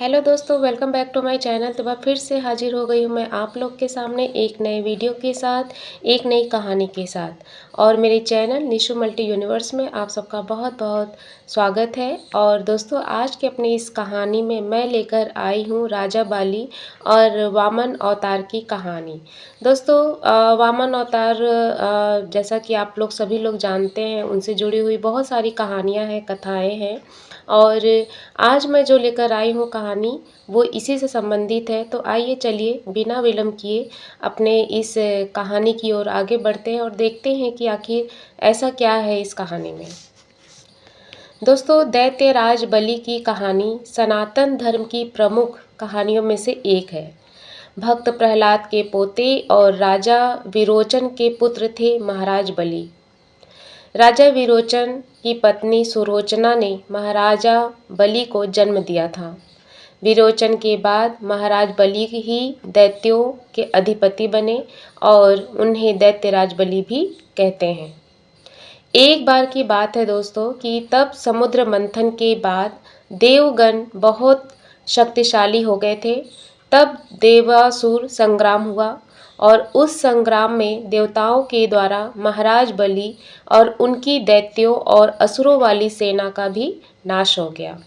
Hello दोस्तों, welcome back to my channel. तो मैं फिर से हाजिर हो गई हूँ मैं आप लोग के सामने एक नए वीडियो के साथ, एक नई कहानी के साथ। और मेरे चैनल निशु मल्टी यूनिवर्स में आप सबका बहुत बहुत स्वागत है। और दोस्तों, आज के अपनी इस कहानी में मैं लेकर आई हूँ राजा बाली और वामन अवतार की कहानी। दोस्तों, वामन अवतार जैसा कि आप लोग सभी लोग जानते हैं, उनसे जुड़ी हुई बहुत सारी कहानियाँ हैं, कथाएँ हैं। और आज मैं जो लेकर आई हूँ कहानी, वो इसी से संबंधित है। तो आइए, चलिए बिना विलंब किए अपने इस कहानी की ओर आगे बढ़ते हैं और देखते हैं कि आखिर ऐसा क्या है इस कहानी में। दोस्तों, दैत्यराज बलि की कहानी सनातन धर्म की प्रमुख कहानियों में से एक है। भक्त प्रहलाद के पोते और राजा विरोचन के पुत्र थे महाराज बलि। राजा विरोचन की पत्नी सुरोचना ने महाराजा बलि को जन्म दिया था। विरोचन के बाद महाराज बलि ही दैत्यों के अधिपति बने और उन्हें दैत्यराज बलि भी कहते हैं। एक बार की बात है दोस्तों कि तब समुद्र मंथन के बाद देवगण बहुत शक्तिशाली हो गए थे। तब देवासुर संग्राम हुआ और उस संग्राम में देवताओं के द्वारा महाराज बलि और उनकी दैत्यों और असुरों वाली सेना का भी नाश हो गया।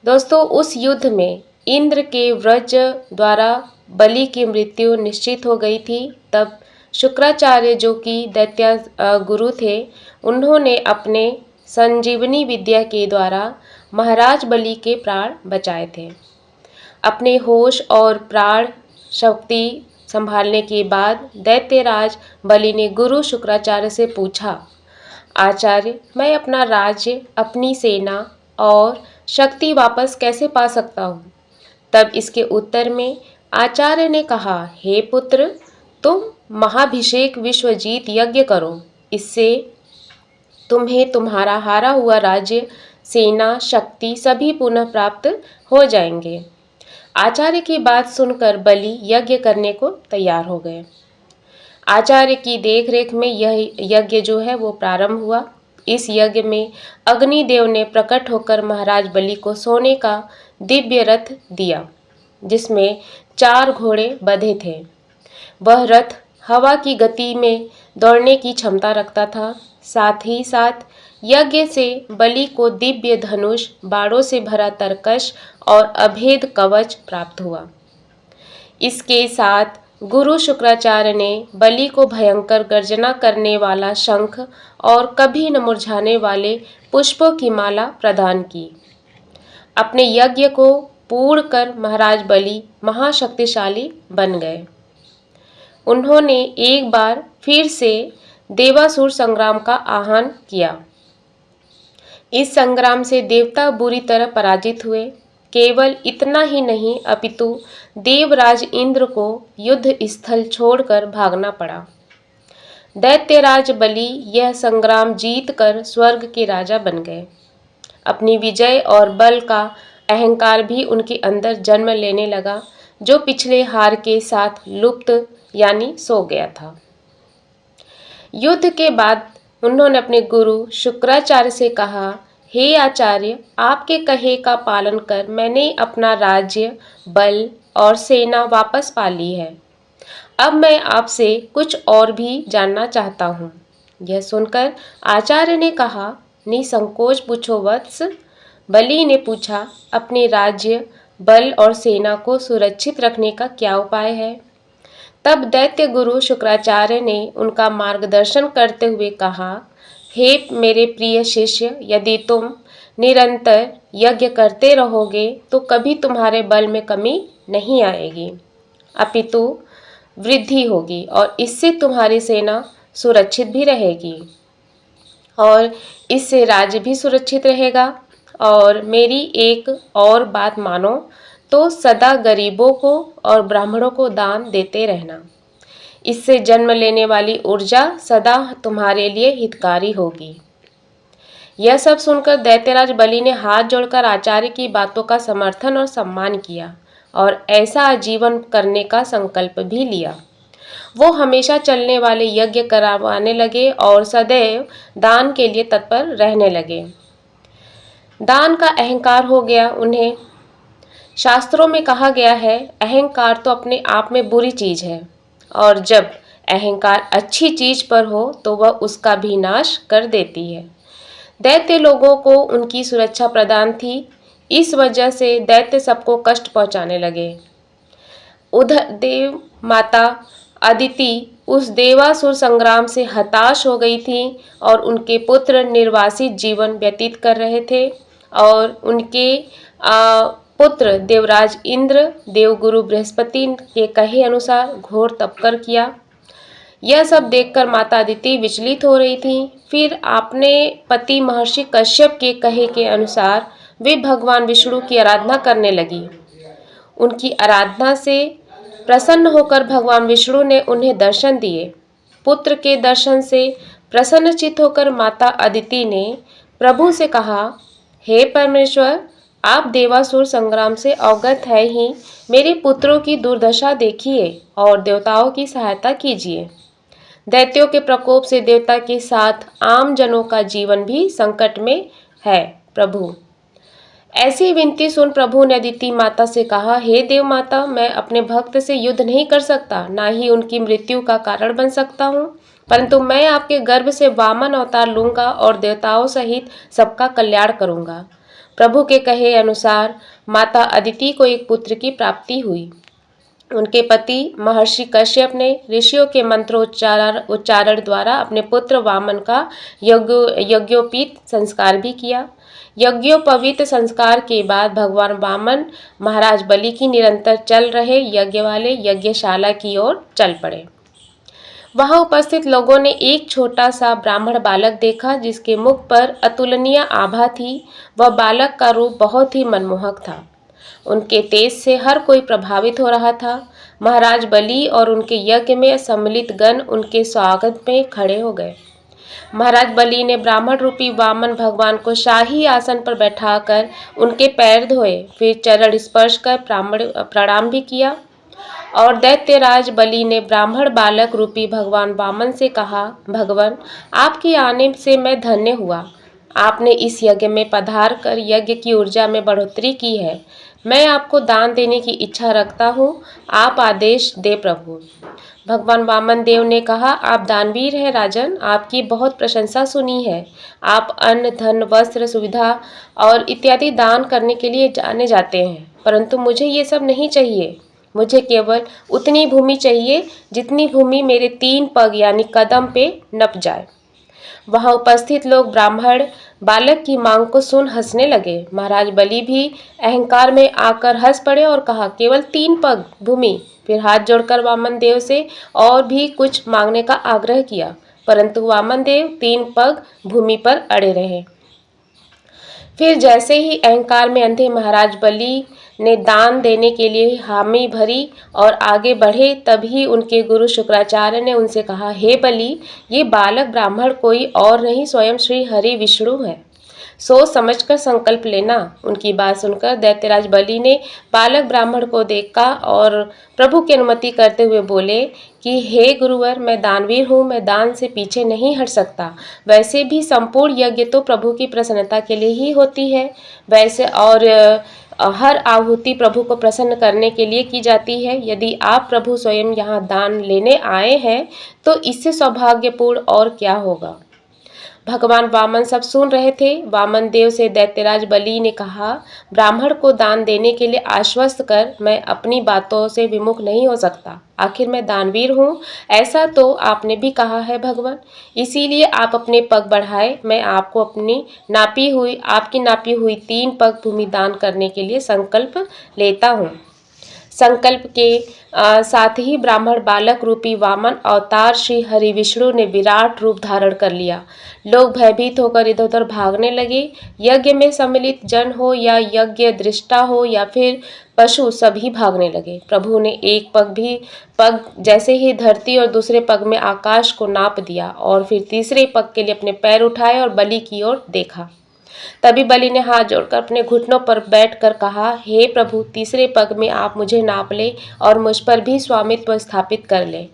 दोस्तों, उस युद्ध में इंद्र के व्रज द्वारा बलि की मृत्यु निश्चित हो गई थी। तब शुक्राचार्य, जो कि दैत्य गुरु थे, उन्होंने अपने संजीवनी विद्या के द्वारा महाराज बलि के प्राण बचाए थे। अपने होश और प्राण शक्ति संभालने के बाद दैत्यराज बलि ने गुरु शुक्राचार्य से पूछा, आचार्य, मैं अपना राज्य, अपनी सेना और शक्ति वापस कैसे पा सकता हूँ? तब इसके उत्तर में आचार्य ने कहा, हे पुत्र, तुम महाभिषेक विश्वजीत यज्ञ करो। इससे तुम्हें तुम्हारा हारा हुआ राज्य, सेना, शक्ति सभी पुनः प्राप्त हो जाएंगे। आचार्य की बात सुनकर बलि यज्ञ करने को तैयार हो गए। आचार्य की देखरेख में यह यज्ञ जो है वो प्रारंभ हुआ। इस यज्ञ में अग्निदेव ने प्रकट होकर महाराज बलि को सोने का दिव्य रथ दिया, जिसमें 4 घोड़े बंधे थे। वह रथ हवा की गति में दौड़ने की क्षमता रखता था। साथ ही साथ यज्ञ से बलि को दिव्य धनुष, बाणों से भरा तरकश और अभेद कवच प्राप्त हुआ। इसके साथ गुरु शुक्राचार्य ने बलि को भयंकर गर्जना करने वाला शंख और कभी न मुरझाने वाले पुष्पों की माला प्रदान की। अपने यज्ञ को पूर्ण कर महाराज बलि महाशक्तिशाली बन गए। उन्होंने एक बार फिर से देवासुर संग्राम का आह्वान किया। इस संग्राम से देवता बुरी तरह पराजित हुए। केवल इतना ही नहीं, अपितु देवराज इंद्र को युद्ध स्थल छोड़कर भागना पड़ा। दैत्यराज बलि यह संग्राम जीतकर स्वर्ग के राजा बन गए। अपनी विजय और बल का अहंकार भी उनके अंदर जन्म लेने लगा, जो पिछले हार के साथ लुप्त यानी सो गया था। युद्ध के बाद उन्होंने अपने गुरु शुक्राचार्य से कहा, हे आचार्य, आपके कहे का पालन कर मैंने अपना राज्य, बल और सेना वापस पा ली है। अब मैं आपसे कुछ और भी जानना चाहता हूँ। यह सुनकर आचार्य ने कहा, निसंकोच पूछो वत्स। बलि ने पूछा, अपने राज्य, बल और सेना को सुरक्षित रखने का क्या उपाय है? तब दैत्य गुरु शुक्राचार्य ने उनका मार्गदर्शन करते हुए कहा, हे मेरे प्रिय शिष्य, यदि तुम निरंतर यज्ञ करते रहोगे तो कभी तुम्हारे बल में कमी नहीं आएगी, अपितु वृद्धि होगी और इससे तुम्हारी सेना सुरक्षित भी रहेगी और इससे राज्य भी सुरक्षित रहेगा। और मेरी एक और बात मानो, तो सदा गरीबों को और ब्राह्मणों को दान देते रहना। इससे जन्म लेने वाली ऊर्जा सदा तुम्हारे लिए हितकारी होगी। यह सब सुनकर दैत्यराज बलि ने हाथ जोड़कर आचार्य की बातों का समर्थन और सम्मान किया और ऐसा आजीवन करने का संकल्प भी लिया। वो हमेशा चलने वाले यज्ञ करवाने लगे और सदैव दान के लिए तत्पर रहने लगे। दान का अहंकार हो गया उन्हें। शास्त्रों में कहा गया है, अहंकार तो अपने आप में बुरी चीज है, और जब अहंकार अच्छी चीज पर हो तो वह उसका भी नाश कर देती है। दैत्य लोगों को उनकी सुरक्षा प्रदान थी, इस वजह से दैत्य सबको कष्ट पहुंचाने लगे। उधर देव माता अदिति उस देवासुर संग्राम से हताश हो गई थी और उनके पुत्र निर्वासित जीवन व्यतीत कर रहे थे, और उनके पुत्र देवराज इंद्र देवगुरु बृहस्पति के कहे अनुसार घोर तप कर किया। यह सब देखकर माता अदिति विचलित हो रही थी। फिर अपने पति महर्षि कश्यप के कहे के अनुसार वे भगवान विष्णु की आराधना करने लगी। उनकी आराधना से प्रसन्न होकर भगवान विष्णु ने उन्हें दर्शन दिए। पुत्र के दर्शन से प्रसन्नचित होकर माता अदिति ने प्रभु से कहा, हे परमेश्वर, आप देवासुर संग्राम से अवगत है ही, मेरे पुत्रों की दुर्दशा देखिए और देवताओं की सहायता कीजिए। दैत्यों के प्रकोप से देवता के साथ आम जनों का जीवन भी संकट में है प्रभु। ऐसी विनती सुन प्रभु ने अदिति माता से कहा, हे देव माता, मैं अपने भक्त से युद्ध नहीं कर सकता, ना ही उनकी मृत्यु का कारण बन सकता हूँ, परंतु मैं आपके गर्भ से वामन अवतार लूंगा और देवताओं सहित सबका कल्याण करूंगा। प्रभु के कहे अनुसार माता अदिति को एक पुत्र की प्राप्ति हुई। उनके पति महर्षि कश्यप ने ऋषियों के मंत्रोच्चारण द्वारा अपने पुत्र वामन का यज्ञोपवीत संस्कार भी किया। यज्ञोपवीत संस्कार के बाद भगवान वामन महाराज बलि की निरंतर चल रहे यज्ञ वाले यज्ञशाला की ओर चल पड़े। वहां उपस्थित लोगों ने एक छोटा सा ब्राह्मण बालक देखा जिसके मुख पर अतुलनीय आभा थी। वह बालक का रूप बहुत ही मनमोहक था। उनके तेज से हर कोई प्रभावित हो रहा था। महाराज बलि और उनके यज्ञ में सम्मिलित गण उनके स्वागत में खड़े हो गए। महाराज बलि ने ब्राह्मण रूपी वामन भगवान को शाही आसन पर बैठाकर उनके पैर धोए, फिर चरण स्पर्श कर प्रणाम भी किया। और दैत्यराज बलि ने ब्राह्मण बालक रूपी भगवान वामन से कहा, भगवान, आपके आने से मैं धन्य हुआ। आपने इस यज्ञ में पधार कर यज्ञ की ऊर्जा में बढ़ोतरी की है। मैं आपको दान देने की इच्छा रखता हूँ, आप आदेश दे प्रभु। भगवान वामन देव ने कहा, आप दानवीर हैं राजन, आपकी बहुत प्रशंसा सुनी है। आप अन्न, धन, वस्त्र, सुविधा और इत्यादि दान करने के लिए जाने जाते हैं, परंतु मुझे ये सब नहीं चाहिए। मुझे केवल उतनी भूमि चाहिए जितनी भूमि मेरे 3 पग यानी कदम पे नप जाए। वहां उपस्थित लोग ब्राह्मण बालक की मांग को सुन हंसने लगे। महाराज बलि भी अहंकार में आकर हंस पड़े और कहा, केवल 3 पग भूमि। फिर हाथ जोड़कर वामन देव से और भी कुछ मांगने का आग्रह किया, परंतु वामन देव 3 पग भूमि पर अड़े रहे। फिर जैसे ही अहंकार में अंधे महाराज बलि ने दान देने के लिए हामी भरी और आगे बढ़े, तभी उनके गुरु शुक्राचार्य ने उनसे कहा, हे बलि, ये बालक ब्राह्मण कोई और नहीं, स्वयं श्री हरि विष्णु है। सोच समझकर संकल्प लेना। उनकी बात सुनकर दैत्यराज बलि ने बालक ब्राह्मण को देखा और प्रभु की अनुमति करते हुए बोले कि हे गुरुवर, मैं दानवीर हूँ, मैं दान से पीछे नहीं हट सकता। वैसे भी संपूर्ण यज्ञ तो प्रभु की प्रसन्नता के लिए ही होती है, वैसे और हर आहुति प्रभु को प्रसन्न करने के लिए की जाती है। यदि आप प्रभु स्वयं यहाँ दान लेने आए हैं तो इससे सौभाग्यपूर्ण और क्या होगा। भगवान वामन सब सुन रहे थे। वामन देव से दैत्यराज बलि ने कहा, ब्राह्मण को दान देने के लिए आश्वस्त कर, मैं अपनी बातों से विमुख नहीं हो सकता। आखिर मैं दानवीर हूँ, ऐसा तो आपने भी कहा है भगवान, इसीलिए आप अपने पग बढ़ाए। मैं आपको आपकी नापी हुई 3 पग भूमि दान करने के लिए संकल्प लेता हूँ। संकल्प के साथ ही ब्राह्मण बालक रूपी वामन अवतार श्री हरि विष्णु ने विराट रूप धारण कर लिया। लोग भयभीत होकर इधर उधर भागने लगे। यज्ञ में सम्मिलित जन हो या यज्ञ दृष्टा हो या फिर पशु, सभी भागने लगे। प्रभु ने एक पग जैसे ही धरती और दूसरे पग में आकाश को नाप दिया और फिर तीसरे पग के लिए अपने पैर उठाए और बलि की ओर देखा। तभी बलि ने हाथ जोड़कर अपने घुटनों पर बैठकर कहा, हे प्रभु, तीसरे पग में आप मुझे नाप ले और मुझ पर भी स्वामित्व स्थापित कर ले।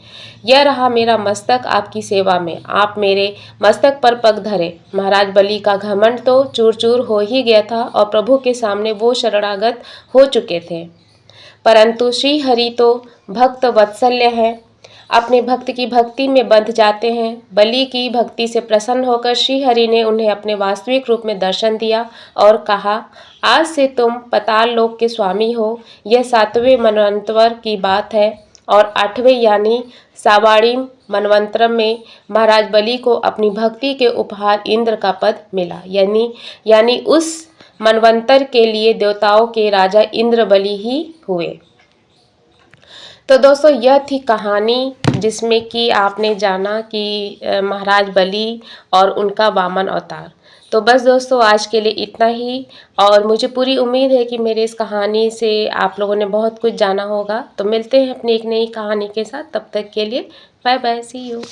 यह रहा मेरा मस्तक आपकी सेवा में, आप मेरे मस्तक पर पग धरे। महाराज बलि का घमंड तो चूर चूर हो ही गया था और प्रभु के सामने वो शरणागत हो चुके थे। परंतु श्री हरि तो भक्त वत्सल्य है, अपने भक्त की भक्ति में बंध जाते हैं। बलि की भक्ति से प्रसन्न होकर श्री हरि ने उन्हें अपने वास्तविक रूप में दर्शन दिया और कहा, आज से तुम पाताल लोक के स्वामी हो। यह 7वें मनवंतर की बात है और 8वें यानी सावाणिम मनवंतर में महाराज बलि को अपनी भक्ति के उपहार इंद्र का पद मिला। यानी उस मनवंतर के लिए देवताओं के राजा इंद्र बलि ही हुए। तो दोस्तों, यह थी कहानी जिसमें कि आपने जाना कि महाराज बलि और उनका वामन अवतार। तो बस दोस्तों, आज के लिए इतना ही, और मुझे पूरी उम्मीद है कि मेरे इस कहानी से आप लोगों ने बहुत कुछ जाना होगा। तो मिलते हैं अपनी एक नई कहानी के साथ, तब तक के लिए बाय बाय, सी यू।